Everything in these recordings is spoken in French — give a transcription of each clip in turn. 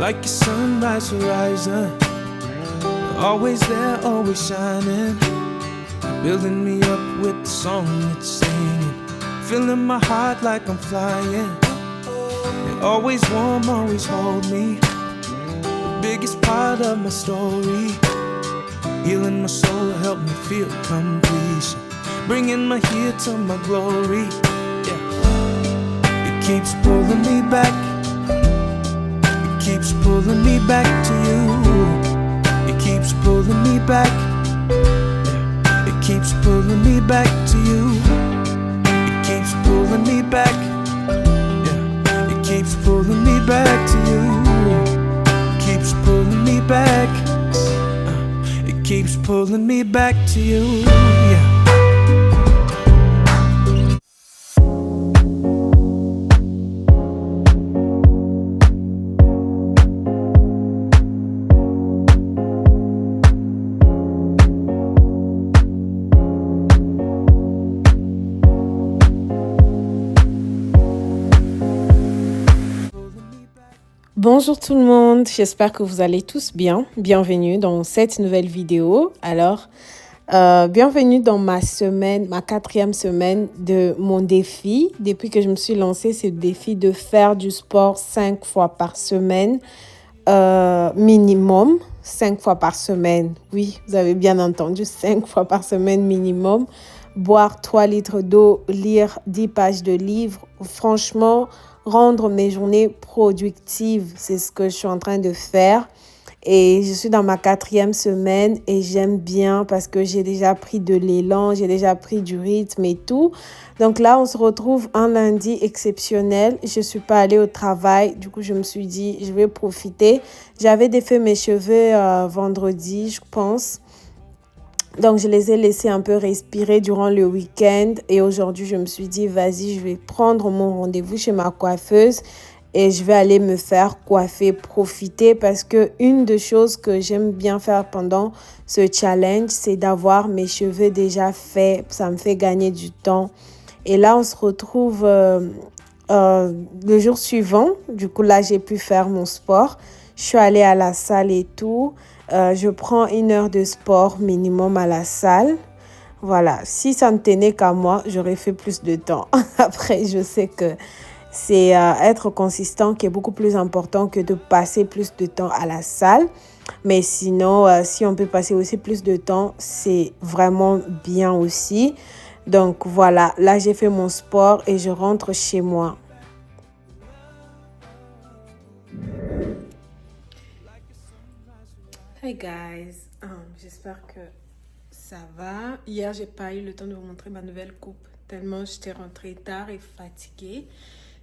like a sunrise horizon. Always there, always shining, building me up with the song it's singing, filling my heart like I'm flying. And always warm, always hold me, the biggest part of my story. Healing my soul, help me feel completion, bringing my here to my glory. Yeah. It keeps pulling me back, it keeps pulling me back to you. It keeps pulling me back, yeah. It keeps pulling me back to you. It keeps pulling me back, yeah. It keeps pulling me back to you. It keeps pulling me back, it keeps pulling me back to you, yeah. Bonjour tout le monde, j'espère que vous allez tous bien. Bienvenue dans cette nouvelle vidéo. Alors, bienvenue dans ma semaine, ma 4e semaine de mon défi. Depuis que je me suis lancée, c'est le défi de faire du sport 5 fois par semaine, minimum. 5 fois par semaine, oui, vous avez bien entendu, 5 fois par semaine minimum. Boire 3 litres d'eau, lire 10 pages de livres. Franchement, rendre mes journées productives, c'est ce que je suis en train de faire. Et je suis dans ma 4e semaine et j'aime bien parce que j'ai déjà pris de l'élan, j'ai déjà pris du rythme et tout. Donc là, on se retrouve un lundi exceptionnel. Je ne suis pas allée au travail. Du coup, je me suis dit, je vais profiter. J'avais défait mes cheveux vendredi, je pense. Donc, je les ai laissés un peu respirer durant le week-end. Et aujourd'hui, je me suis dit, vas-y, je vais prendre mon rendez-vous chez ma coiffeuse et je vais aller me faire coiffer, profiter. Parce que une des choses que j'aime bien faire pendant ce challenge, c'est d'avoir mes cheveux déjà faits. Ça me fait gagner du temps. Et là, on se retrouve le jour suivant. Du coup, là, j'ai pu faire mon sport. Je suis allée à la salle et tout. Je prends 1 heure de sport minimum à la salle. Voilà, si ça ne tenait qu'à moi, j'aurais fait plus de temps. Après, je sais que c'est être consistant qui est beaucoup plus important que de passer plus de temps à la salle. Mais sinon, si on peut passer aussi plus de temps, c'est vraiment bien aussi. Donc voilà, là j'ai fait mon sport et je rentre chez moi. Hey guys, j'espère que ça va. Hier, j'ai pas eu le temps de vous montrer ma nouvelle coupe tellement j'étais rentrée tard et fatiguée.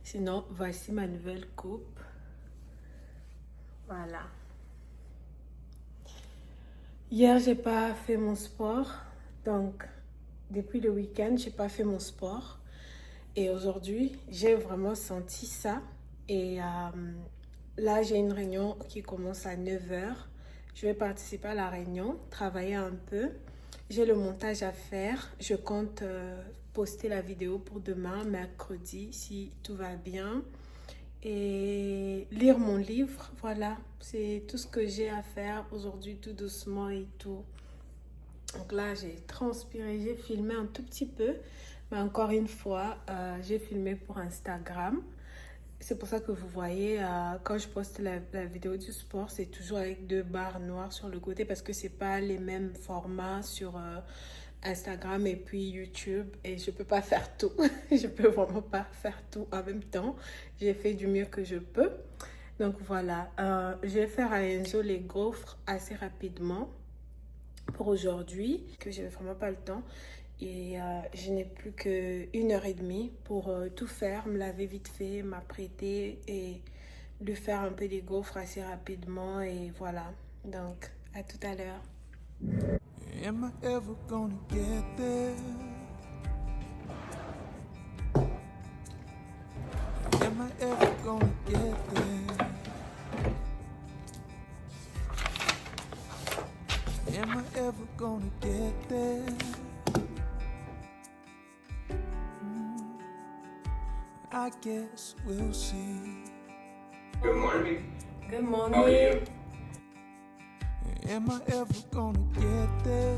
Sinon, voici ma nouvelle coupe. Voilà. Hier, j'ai pas fait mon sport. Donc, depuis le week-end, j'ai pas fait mon sport. Et aujourd'hui, j'ai vraiment senti ça. Et là, j'ai une réunion qui commence à 9h. Je vais participer à la réunion, travailler un peu. J'ai le montage à faire. Je compte poster la vidéo pour demain, mercredi, si tout va bien. Et lire mon livre, voilà. C'est tout ce que j'ai à faire aujourd'hui, tout doucement et tout. Donc là, j'ai transpiré, j'ai filmé un tout petit peu. Mais encore une fois, j'ai filmé pour Instagram. C'est pour ça que vous voyez, quand je poste la vidéo du sport, c'est toujours avec 2 barres noires sur le côté parce que c'est pas les mêmes formats sur Instagram et puis YouTube. Et je peux pas faire tout. Je peux vraiment pas faire tout en même temps. J'ai fait du mieux que je peux. Donc voilà, je vais faire à Enzo les gaufres assez rapidement pour aujourd'hui, que j'avais vraiment pas le temps. Et je n'ai plus qu'1 heure et demie pour tout faire, me laver vite fait, m'apprêter et lui faire un peu des gaufres assez rapidement. Et voilà, donc à tout à l'heure. Am I ever gonna get there? Am I ever gonna get there? Am I ever gonna get there? I guess we'll see. Good morning. Good morning. Am I ever gonna get there?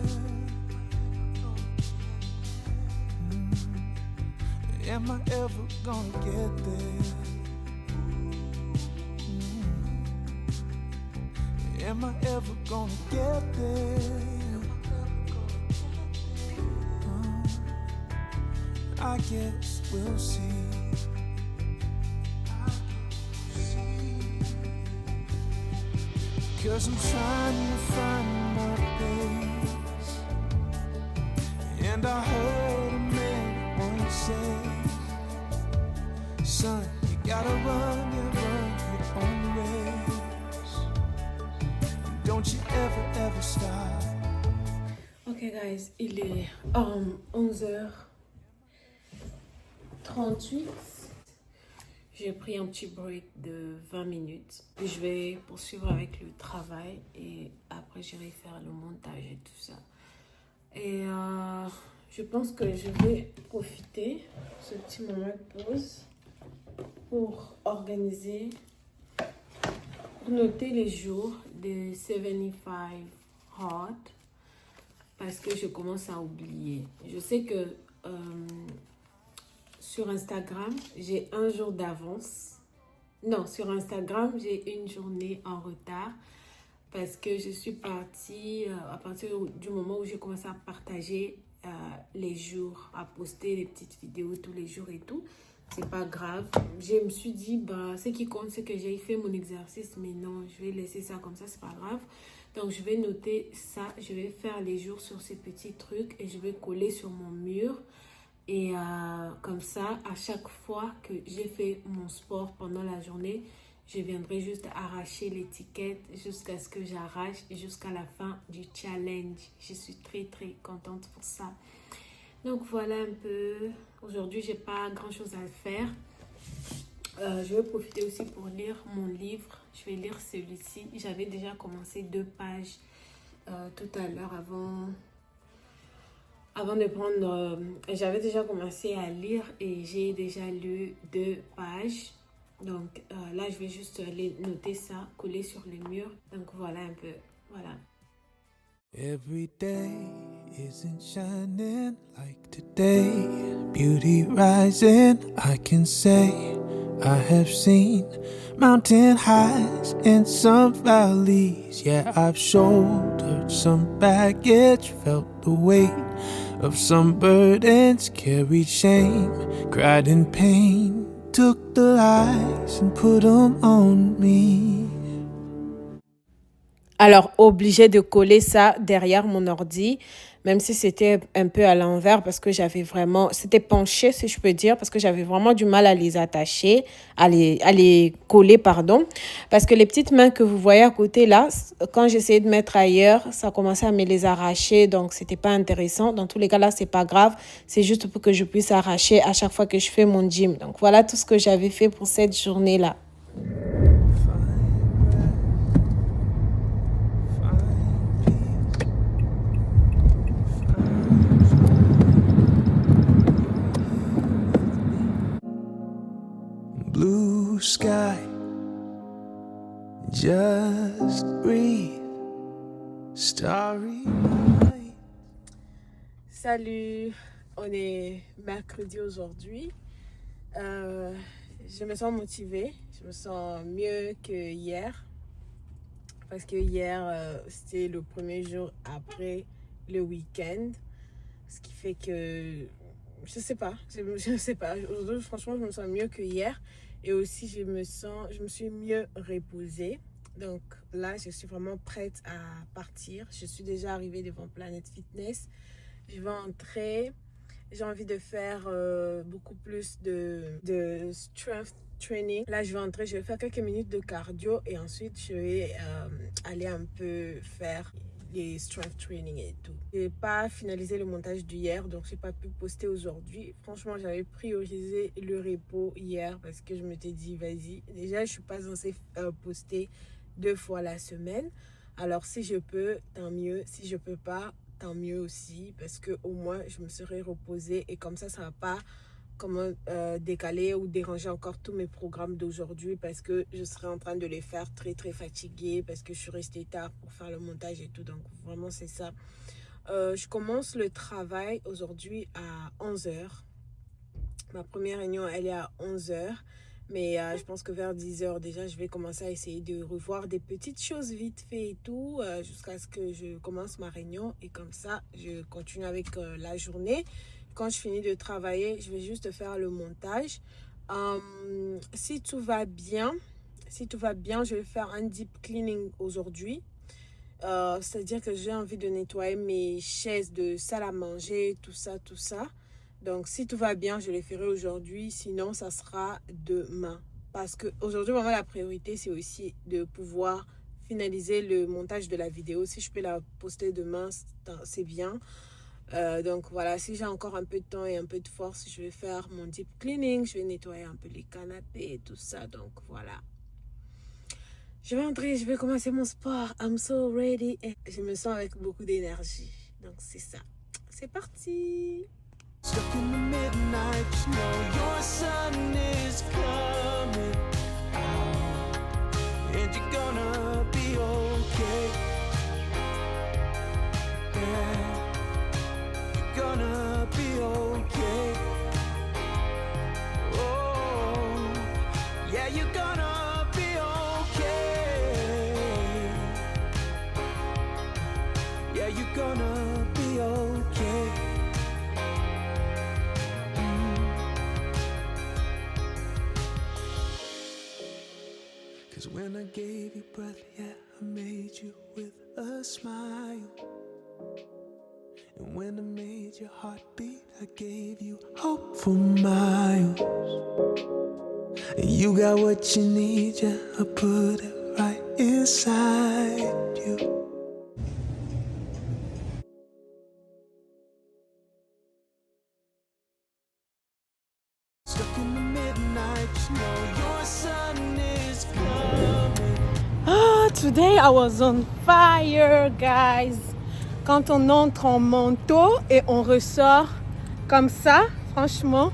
Am I ever gonna get there? Am I ever gonna get there? I guess we'll see. Cause I'm trying to find my place. And I heard a man once say, son, you gotta run your own race. Don't you ever stop. Ok guys, il est 11h38. J'ai pris un petit break de 20 minutes. Je vais poursuivre avec le travail et après j'irai faire le montage et tout ça. Et je pense que je vais profiter de ce petit moment de pause pour organiser, pour noter les jours de 75 Hard parce que je commence à oublier. Je sais que sur Instagram, j'ai un jour d'avance. Non, sur Instagram, j'ai une journée en retard parce que je suis partie à partir du moment où j'ai commencé à partager les jours, à poster les petites vidéos tous les jours et tout. C'est pas grave. Je me suis dit, ce qui compte, c'est que j'ai fait mon exercice, mais non, je vais laisser ça comme ça, c'est pas grave. Donc, je vais noter ça. Je vais faire les jours sur ces petits trucs et je vais coller sur mon mur. Et comme ça, à chaque fois que j'ai fait mon sport pendant la journée, je viendrai juste arracher l'étiquette jusqu'à ce que j'arrache jusqu'à la fin du challenge. Je suis très très contente pour ça. Donc voilà un peu. Aujourd'hui, j'ai pas grand chose à faire. Je vais profiter aussi pour lire mon livre. Je vais lire celui-ci. J'avais déjà commencé 2 pages tout à l'heure avant de prendre, j'avais déjà commencé à lire et j'ai déjà lu 2 pages. Donc là, je vais juste aller noter ça, coller sur les murs. Donc voilà un peu, voilà. Every day isn't shining like today. Beauty rising, I can say I have seen mountain highs and some valleys. Yeah, I've shouldered some baggage, felt the weight of some burdens, carried shame, cried in pain, took the lies and put them on me. Alors, obligé de coller ça derrière mon ordi, même si c'était un peu à l'envers parce que c'était penché si je peux dire, parce que j'avais vraiment du mal à les attacher, à les coller, pardon. Parce que les petites mains que vous voyez à côté là, quand j'essayais de mettre ailleurs, ça commençait à me les arracher, donc c'était pas intéressant. Dans tous les cas là, c'est pas grave, c'est juste pour que je puisse arracher à chaque fois que je fais mon gym. Donc voilà tout ce que j'avais fait pour cette journée-là. Blue sky, just breathe, starry night. Salut, on est mercredi aujourd'hui. Je me sens motivée, je me sens mieux que hier. Parce que hier, c'était le premier jour après le week-end. Ce qui fait que, je sais pas. Aujourd'hui, franchement, je me sens mieux que hier. Et aussi, je me suis mieux reposée. Donc là, je suis vraiment prête à partir. Je suis déjà arrivée devant Planet Fitness. Je vais entrer. J'ai envie de faire beaucoup plus de strength training. Là, je vais entrer, je vais faire quelques minutes de cardio et ensuite, je vais aller un peu faire les strength training et tout. Je n'ai pas finalisé le montage d'hier, donc je n'ai pas pu poster aujourd'hui. Franchement, j'avais priorisé le repos hier parce que je m'étais dit, vas-y, déjà, je ne suis pas censée poster 2 fois la semaine. Alors, si je peux, tant mieux. Si je ne peux pas, tant mieux aussi parce que au moins, je me serai reposée et comme ça ne va pas comment décaler ou déranger encore tous mes programmes d'aujourd'hui parce que je serai en train de les faire très fatiguée parce que je suis restée tard pour faire le montage et tout. Donc vraiment c'est ça. Je commence le travail aujourd'hui à 11h. Ma première réunion elle est à 11h. Mais je pense que vers 10h déjà, je vais commencer à essayer de revoir des petites choses vite fait et tout jusqu'à ce que je commence ma réunion. Et comme ça, je continue avec la journée. Quand je finis de travailler, je vais juste faire le montage. Si tout va bien, je vais faire un deep cleaning aujourd'hui. C'est-à-dire que j'ai envie de nettoyer mes chaises de salle à manger, tout ça. Donc, si tout va bien, je les ferai aujourd'hui. Sinon, ça sera demain. Parce qu'aujourd'hui, vraiment, la priorité, c'est aussi de pouvoir finaliser le montage de la vidéo. Si je peux la poster demain, c'est bien. Donc, voilà, si j'ai encore un peu de temps et un peu de force, je vais faire mon deep cleaning. Je vais nettoyer un peu les canapés et tout ça. Donc, voilà. Je vais entrer, je vais commencer mon sport. I'm so ready. Et je me sens avec beaucoup d'énergie. Donc, c'est ça. C'est parti! Stuck in the midnight, you know your sun is coming out, and you're gonna be okay. Yeah, you're gonna be okay. Oh, yeah, you're gonna be okay. Yeah, you're gonna be okay. When I gave you breath, yeah, I made you with a smile. And when I made your heart beat, I gave you hope for miles. And you got what you need, yeah, I put it right inside you. Stuck in the midnight, you know your sun is coming. Today I was on fire, guys. Quand on entre en manteau et on ressort comme ça, franchement,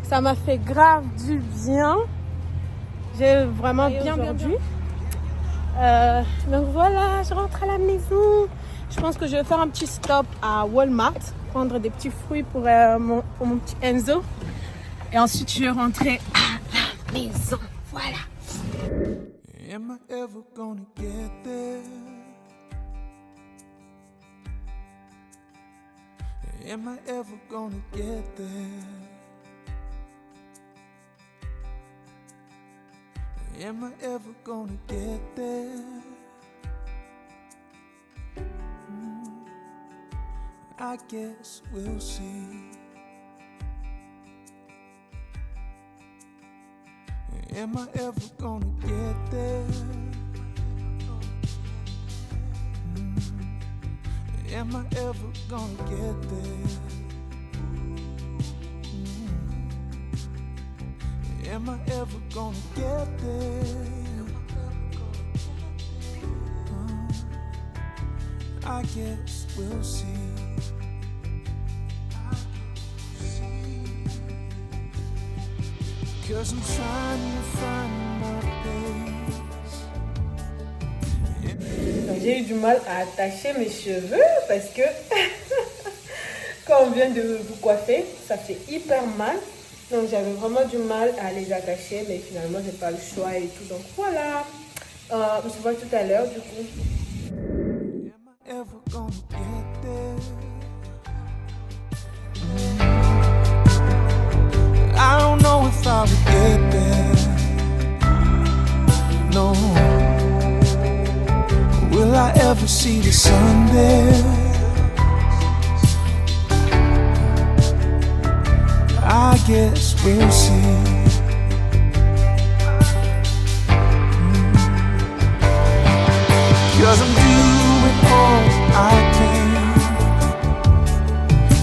ça m'a fait grave du bien. J'ai vraiment bien aujourd'hui. Donc voilà, je rentre à la maison. Je pense que je vais faire un petit stop à Walmart, prendre des petits fruits pour mon petit Enzo. Et ensuite, je vais rentrer à la maison. Voilà. Am I ever gonna get there? Am I ever gonna get there? Am I ever gonna get there? I guess we'll see. Am I ever gonna get there? Am I ever gonna get there? Am I ever gonna get there? I guess we'll see. Cause I'm trying to find my place. J'ai eu du mal à attacher mes cheveux parce que quand on vient de vous coiffer, ça fait hyper mal. Donc j'avais vraiment du mal à les attacher, mais finalement j'ai pas le choix et tout. Donc voilà. On se voit tout à l'heure du coup. Am I ever gonna get there? I don't know if I will get there. No. Will I ever see the sun there? I guess we'll see. Cause I'm doing all I can,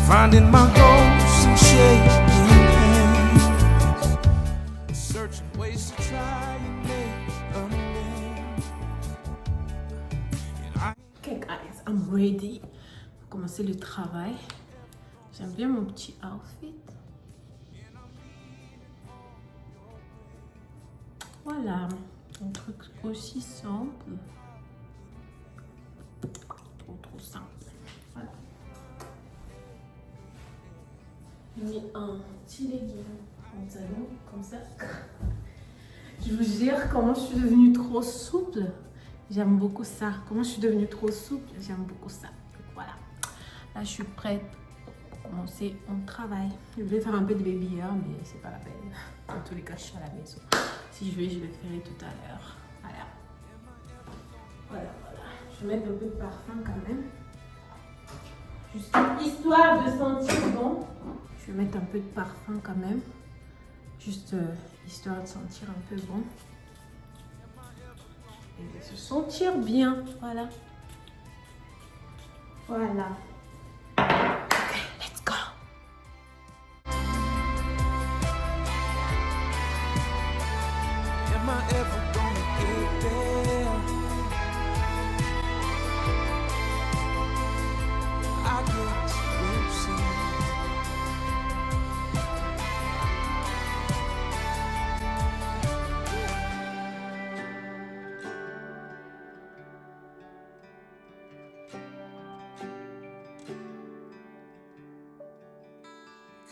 finding my goals and shaking hands, searching ways to try and make amends. Okay guys, I'm ready pour commencer le travail. J'aime bien mon petit outfit. Voilà, un truc aussi simple. Trop simple. Voilà. J'ai mis un petit legging en talon, comme ça. Je vous jure comment je suis devenue trop souple. J'aime beaucoup ça. Comment je suis devenue trop souple, j'aime beaucoup ça. Donc voilà. Là, je suis prête pour commencer mon travail. Je vais faire un peu de baby hair, mais c'est pas la peine. Dans tous les cas, je suis à la maison. Si je vais le ferai tout à l'heure. Voilà. Voilà. Je vais mettre un peu de parfum quand même. Juste histoire de sentir bon. Je vais mettre un peu de parfum quand même. Juste histoire de sentir un peu bon. Et de se sentir bien. Voilà. Voilà. Ok, let's go. Am I ever gonna get there? I guess we'll see.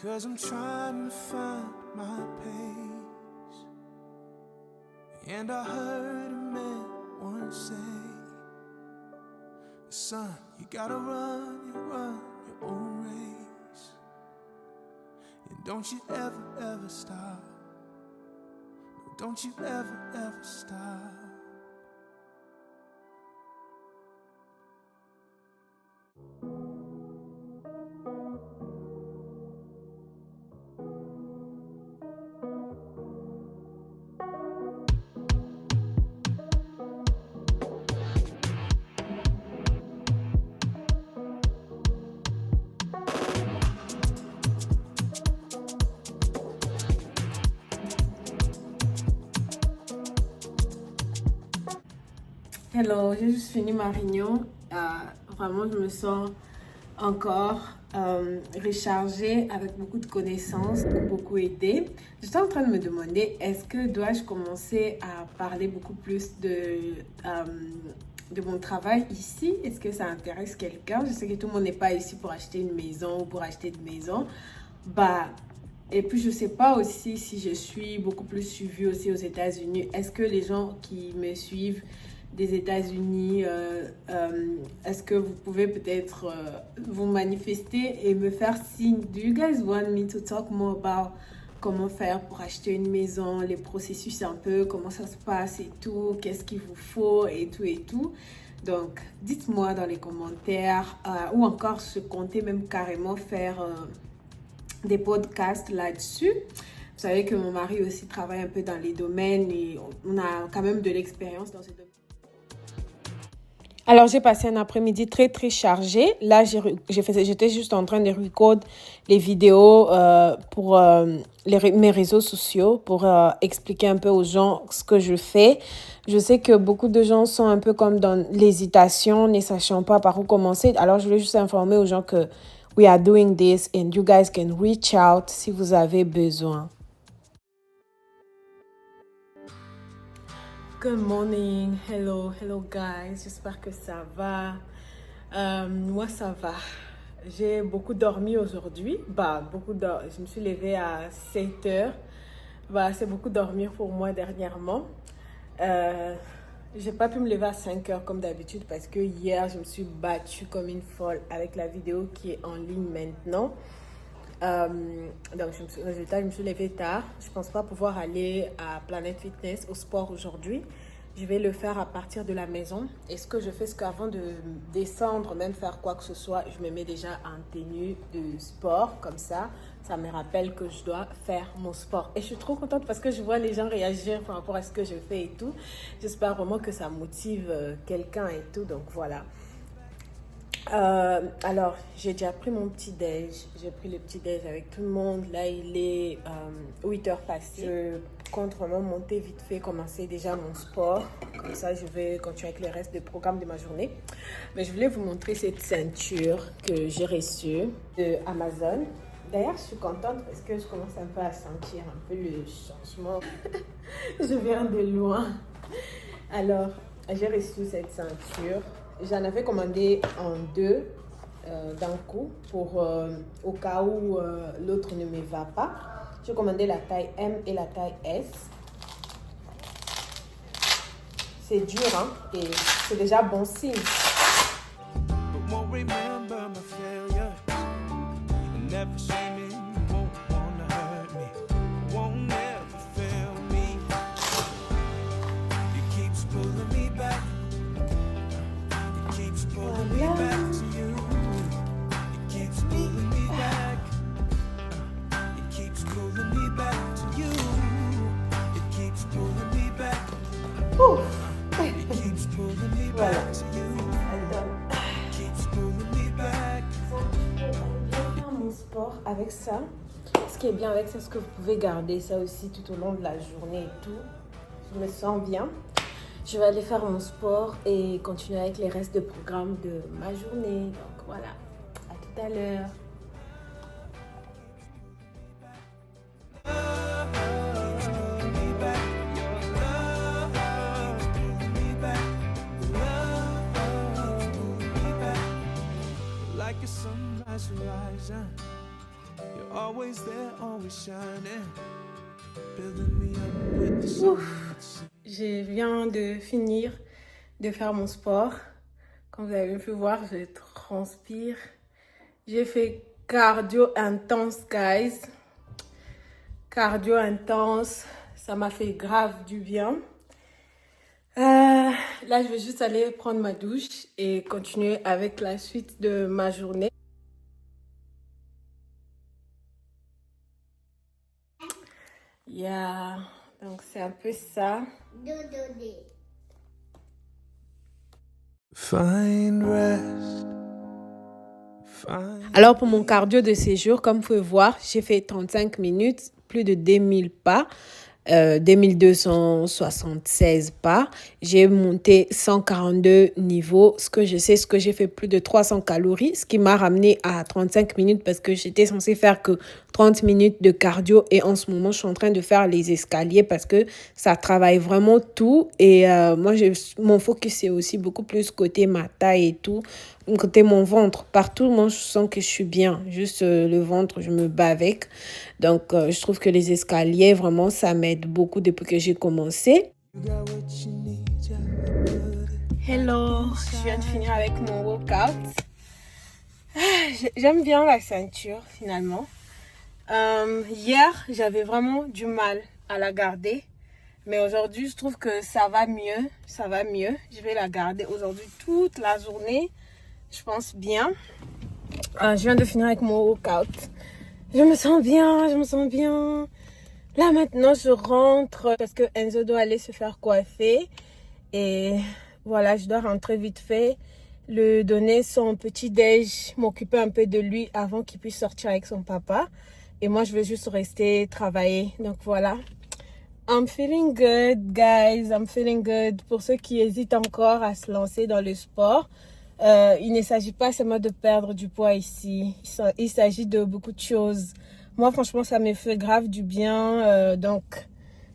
'Cause I'm trying to find my pace. And I heard a man once say, son, you gotta run your own race. And don't you ever stop. No, don't you ever stop. Hello, j'ai juste fini ma réunion. Vraiment, je me sens encore rechargée avec beaucoup de connaissances, beaucoup aidée. J'étais en train de me demander, est-ce que dois-je commencer à parler beaucoup plus de mon travail ici? Est-ce que ça intéresse quelqu'un? Je sais que tout le monde n'est pas ici pour acheter une maison ou pour acheter une maison. Et puis, je ne sais pas aussi si je suis beaucoup plus suivie aussi aux États-Unis. Est-ce que les gens qui me suivent des États-Unis, est-ce que vous pouvez peut-être vous manifester et me faire signe? Do you guys want me to talk more about comment faire pour acheter une maison, les processus un peu, comment ça se passe et tout, qu'est-ce qu'il vous faut et tout. Donc, dites-moi dans les commentaires ou encore se compter même carrément faire des podcasts là-dessus. Vous savez que mon mari aussi travaille un peu dans les domaines et on a quand même de l'expérience dans ces domaines. Alors, j'ai passé un après-midi très, très chargé. Là, j'étais juste en train de record les vidéos pour mes réseaux sociaux pour expliquer un peu aux gens ce que je fais. Je sais que beaucoup de gens sont un peu comme dans l'hésitation, ne sachant pas par où commencer. Alors, je voulais juste informer aux gens que we are doing this and you guys can reach out si vous avez besoin. Good morning, hello guys, j'espère que ça va. Moi ça va, j'ai beaucoup dormi aujourd'hui, je me suis levée à 7 heures, c'est beaucoup dormir pour moi dernièrement. J'ai pas pu me lever à 5 heures comme d'habitude parce que hier je me suis battue comme une folle avec la vidéo qui est en ligne maintenant. Donc, je me suis levée tard. Je ne pense pas pouvoir aller à Planet Fitness au sport aujourd'hui. Je vais le faire à partir de la maison. Et ce que je fais, c'est qu'avant de descendre, même faire quoi que ce soit, je me mets déjà en tenue de sport. Comme ça me rappelle que je dois faire mon sport. Et je suis trop contente parce que je vois les gens réagir par rapport à ce que je fais et tout. J'espère vraiment que ça motive quelqu'un et tout. Donc, voilà. Alors, j'ai déjà pris mon petit-déj. J'ai pris le petit-déj avec tout le monde. Là, il est 8 heures passées. Je compte vraiment monter vite fait, commencer déjà mon sport. Comme ça, je vais continuer avec le reste du programme de ma journée. Mais je voulais vous montrer cette ceinture que j'ai reçue de Amazon. D'ailleurs, je suis contente parce que je commence un peu à sentir un peu le changement. Je viens de loin. Alors, j'ai reçu cette ceinture. J'en avais commandé en deux d'un coup pour au cas où l'autre ne me va pas. J'ai commandé la taille M et la taille S. C'est dur, hein, et c'est déjà bon signe. But won't remember my failure. Never see me, won't wanna hurt me. Won't never fail me. It keeps pulling me back. It keeps pulling me back to you. It keeps pulling me back. It keeps pulling me back to you. It keeps pulling me back. It keeps pulling me back to you. It keeps pulling me back. Je vais faire mon sport avec ça. Ce qui est bien avec ça, c'est que vous pouvez garder ça aussi tout au long de la journée et tout. Je me sens bien. Je vais aller faire mon sport et continuer avec les restes de programme de ma journée. Donc voilà, à tout à l'heure. Like a sunrise rising, you're always there, always shining, building me up with the sun. Je viens de finir de faire mon sport. Comme vous avez pu voir, je transpire. J'ai fait cardio intense, guys. Cardio intense, ça m'a fait grave du bien. Là, je vais juste aller prendre ma douche et continuer avec la suite de ma journée. Yeah, donc c'est un peu ça. Find rest. Find... Alors pour mon cardio de séjour, comme vous pouvez voir, j'ai fait 35 minutes, plus de 2000 pas. 2276 pas. J'ai monté 142 niveaux. Ce que je sais, ce que j'ai fait plus de 300 calories, ce qui m'a ramené à 35 minutes parce que j'étais censée faire que 30 minutes de cardio et en ce moment, je suis en train de faire les escaliers parce que ça travaille vraiment tout et moi, mon focus, c'est aussi beaucoup plus côté ma taille et tout, côté mon ventre. Partout, moi, je sens que je suis bien. Juste le ventre, je me bats avec. Donc, je trouve que les escaliers, vraiment, ça m'aide beaucoup depuis que j'ai commencé. Hello, je viens de finir avec mon workout. J'aime bien la ceinture, finalement. Hier, j'avais vraiment du mal à la garder. Mais aujourd'hui, je trouve que ça va mieux. Ça va mieux. Je vais la garder aujourd'hui toute la journée. Je pense bien. Je viens de finir avec mon workout. Je me sens bien, je me sens bien. Là maintenant je rentre parce que Enzo doit aller se faire coiffer. Et voilà, je dois rentrer vite fait. Le donner son petit déj, m'occuper un peu de lui avant qu'il puisse sortir avec son papa. Et moi je vais juste rester travailler. Donc voilà. I'm feeling good, guys. I'm feeling good. Pour ceux qui hésitent encore à se lancer dans le sport. Il ne s'agit pas seulement de perdre du poids ici. Il s'agit de beaucoup de choses. Moi, franchement, ça me fait grave du bien. Donc,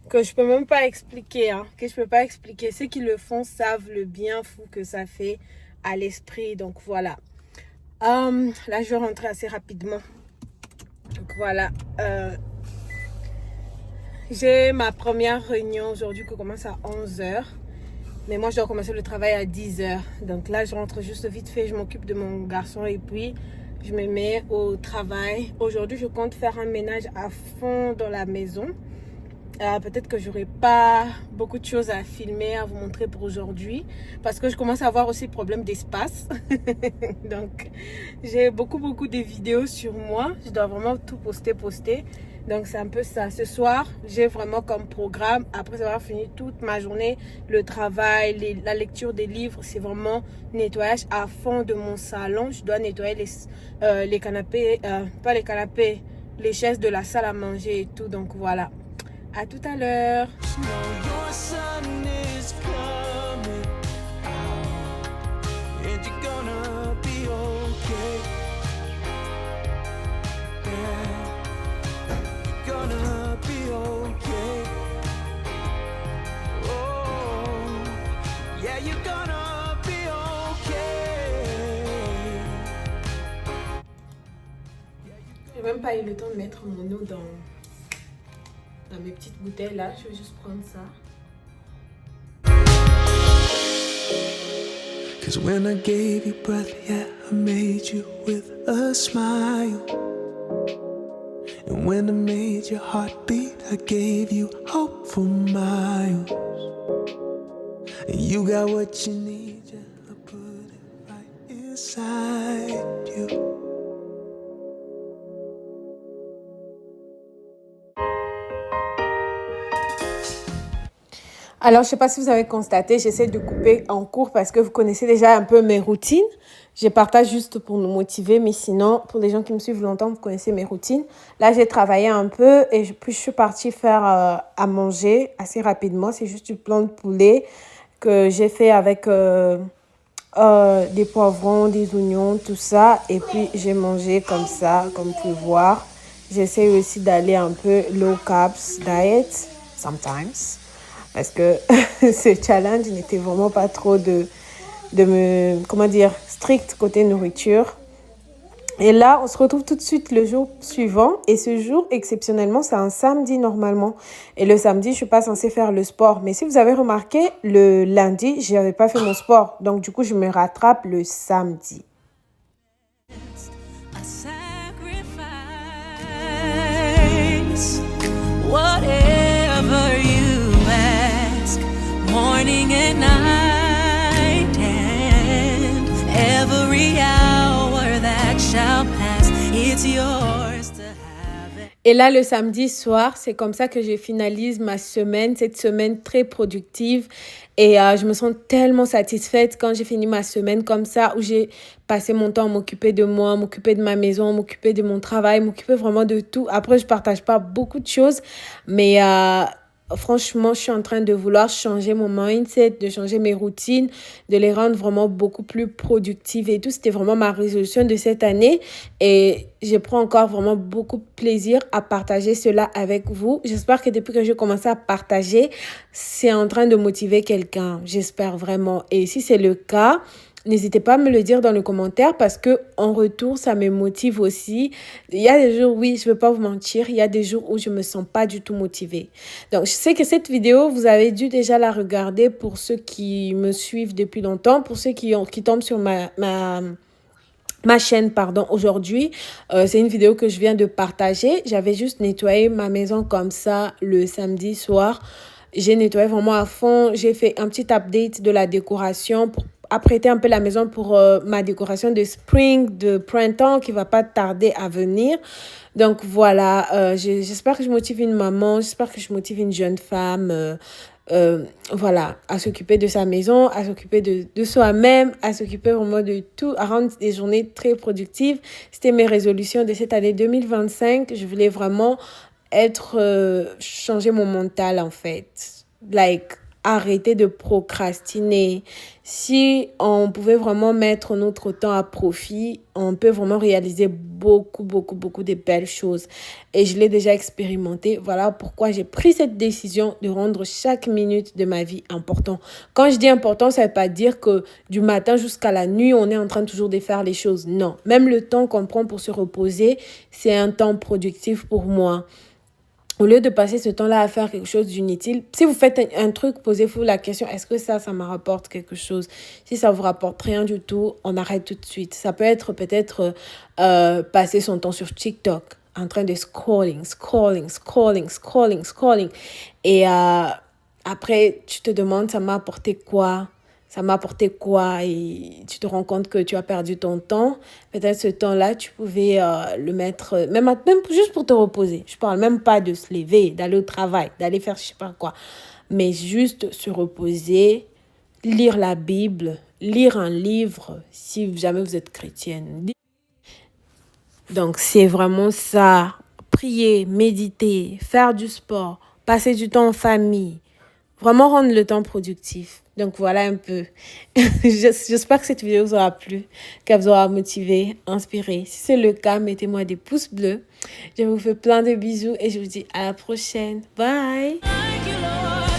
que je peux même pas expliquer. Que je peux pas expliquer. Ceux qui le font savent le bien fou que ça fait à l'esprit. Donc, voilà. Là, je vais rentrer assez rapidement. Donc, voilà. J'ai ma première réunion aujourd'hui qui commence à 11h. Mais moi, je dois commencer le travail à 10h. Donc là, je rentre juste vite fait. Je m'occupe de mon garçon et puis je me mets au travail. Aujourd'hui, je compte faire un ménage à fond dans la maison. Peut-être que j'aurai pas beaucoup de choses à filmer, à vous montrer pour aujourd'hui. Parce que je commence à avoir aussi problème d'espace. Donc, j'ai beaucoup de vidéos sur moi. Je dois vraiment tout poster. Donc, c'est un peu ça. Ce soir, j'ai vraiment comme programme, après avoir fini toute ma journée, le travail, la lecture des livres, c'est vraiment nettoyage à fond de mon salon. Je dois nettoyer les canapés, pas les canapés, les chaises de la salle à manger et tout. Donc, voilà. À tout à l'heure. you're gonna be okay. J'ai même pas eu le temps de mettre mon eau dans mes petites bouteilles là. Je vais juste prendre ça. Cause when I gave you breath, yeah, I made you with a smile. And when I made your heart beat, I gave you hope for miles. And you got what you need, yeah, I put it right inside you. Alors, je ne sais pas si vous avez constaté, j'essaie de couper en cours parce que vous connaissez déjà un peu mes routines. Je partage juste pour nous motiver, mais sinon, pour les gens qui me suivent longtemps, vous connaissez mes routines. Là, j'ai travaillé un peu et puis je suis partie faire à manger assez rapidement. C'est juste du blanc de poulet que j'ai fait avec des poivrons, des oignons, tout ça. Et puis, j'ai mangé comme ça, comme vous pouvez voir. J'essaie aussi d'aller un peu low carbs diet, sometimes. Parce que ce challenge n'était vraiment pas trop strict côté nourriture. Et là, on se retrouve tout de suite le jour suivant. Et ce jour, exceptionnellement, c'est un samedi normalement. Et le samedi, je ne suis pas censée faire le sport. Mais si vous avez remarqué, le lundi, je n'avais pas fait mon sport. Donc, du coup, je me rattrape le samedi. Whatever you ask, morning and night, and every hour that shall pass, it's yours to have it. Et là, le samedi soir, c'est comme ça que je finalise ma semaine, cette semaine très productive. Et je me sens tellement satisfaite quand j'ai fini ma semaine comme ça, où j'ai passé mon temps à m'occuper de moi, m'occuper de ma maison, m'occuper de mon travail, m'occuper vraiment de tout. Après, je partage pas beaucoup de choses, mais franchement, je suis en train de vouloir changer mon mindset, de changer mes routines, de les rendre vraiment beaucoup plus productives et tout. C'était vraiment ma résolution de cette année et je prends encore vraiment beaucoup de plaisir à partager cela avec vous. J'espère que depuis que j'ai commencé à partager, c'est en train de motiver quelqu'un. J'espère vraiment. Et si c'est le cas, n'hésitez pas à me le dire dans les commentaires parce que en retour, ça me motive aussi. Il y a des jours, oui, je ne vais pas vous mentir, il y a des jours où je ne me sens pas du tout motivée. Donc, je sais que cette vidéo, vous avez dû déjà la regarder pour ceux qui me suivent depuis longtemps, pour ceux qui tombent sur ma chaîne, aujourd'hui. C'est une vidéo que je viens de partager. J'avais juste nettoyé ma maison comme ça le samedi soir. J'ai nettoyé vraiment à fond. J'ai fait un petit update de la décoration pour apprêter un peu la maison pour ma décoration de spring, de printemps qui va pas tarder à venir. Donc voilà, j'espère que je motive une maman, j'espère que je motive une jeune femme, voilà, à s'occuper de sa maison, à s'occuper de soi-même, à s'occuper vraiment de tout, à rendre des journées très productives. C'était mes résolutions de cette année 2025. Je voulais vraiment changer mon mental en fait. Arrêter de procrastiner. Si on pouvait vraiment mettre notre temps à profit, on peut vraiment réaliser beaucoup de belles choses. Et je l'ai déjà expérimenté. Voilà pourquoi j'ai pris cette décision de rendre chaque minute de ma vie important. Quand je dis important, ça ne veut pas dire que du matin jusqu'à la nuit, on est en train toujours de faire les choses. Non. Même le temps qu'on prend pour se reposer, c'est un temps productif pour moi. Au lieu de passer ce temps-là à faire quelque chose d'inutile, si vous faites un truc, posez-vous la question, est-ce que ça me rapporte quelque chose? Si ça vous rapporte rien du tout, on arrête tout de suite. Ça peut être peut-être passer son temps sur TikTok, en train de scrolling. Et après, tu te demandes, ça m'a apporté quoi? Et tu te rends compte que tu as perdu ton temps. Peut-être ce temps-là, tu pouvais le mettre, même juste pour te reposer. Je parle même pas de se lever, d'aller au travail, d'aller faire je sais pas quoi. Mais juste se reposer, lire la Bible, lire un livre, si jamais vous êtes chrétienne. Donc, c'est vraiment ça. Prier, méditer, faire du sport, passer du temps en famille. Vraiment rendre le temps productif. Donc voilà un peu. J'espère que cette vidéo vous aura plu, qu'elle vous aura motivé, inspiré. Si c'est le cas, mettez-moi des pouces bleus. Je vous fais plein de bisous et je vous dis à la prochaine. Bye! Thank you, Lord.